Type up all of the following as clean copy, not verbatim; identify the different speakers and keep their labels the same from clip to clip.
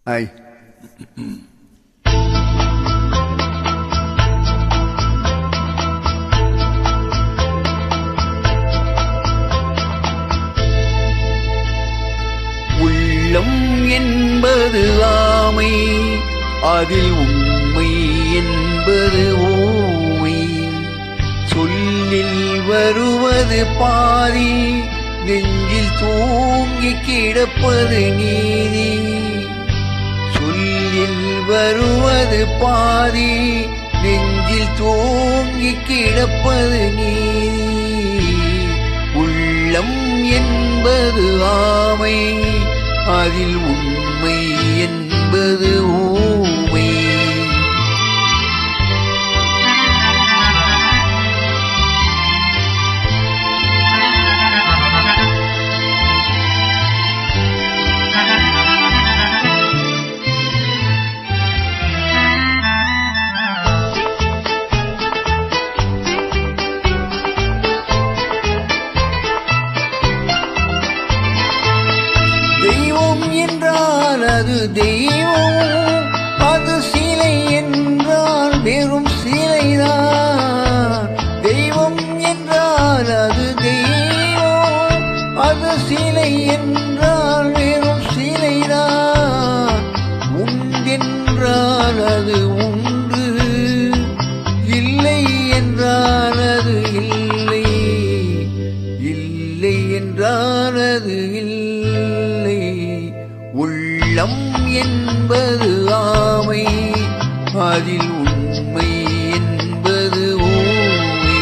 Speaker 1: Hi. உள்ளம் என்பது ஆமை, அதில் உண்மை என்பது ஊமை. சொல்லில் வருவது பாதி, நெஞ்சில் தூங்கி கிடப்பது நீதி. சொல்லில் வருவது பாதி, நெஞ்சில் தூங்கி கிடப்பது நீதி. உள்ளம் என்பது ஆமை, அதில் உண்மை என்பது ஊமை. தெய்வம் என்றால் அது தெய்வம், அது சிலை என்றால் வெறும் சிலைதான். தெய்வம் என்றால் அது தெய்வம், அது சிலை என்றால் வெறும் சிலைதான். உண்டென்றால் அது உண்டு, இல்லை என்றால் அது இல்லை, இல்லை என்றால் அது இல்லை. உள்ளம் என்பது ஆமை, அதில் உண்மை என்பது ஊமை.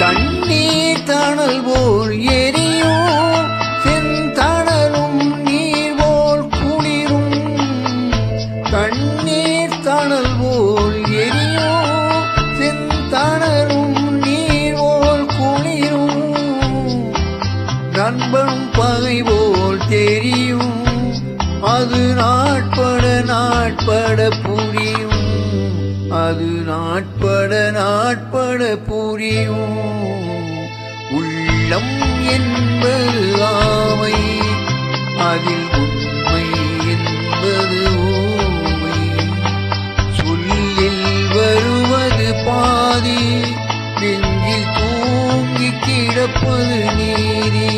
Speaker 1: தண்ணீர் தணல் போல் எரியும், செந்தணலும் நீர் போல் குளிரும். தண்ணீர் தணல் போல் எரியும், செந்தணலும் நீர் போல் குளிரும். நண்பனும் பகை போல் தெரியும், அது நாட்பட நாட்பட புரியும். அது நாட்பட நாட்பட புரியும். உள்ளம் என்பது ஆமை, அதில் உண்மை என்பது ஊமை. சொல்லில் வருவது பாதி, நெஞ்சில் தூங்கி கிடப்பது நீதி.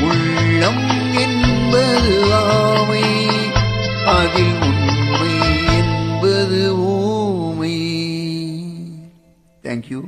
Speaker 1: உள்ளம் என்பது ஆமை, அதில் உண்மை என்பது ஊமை. Thank you.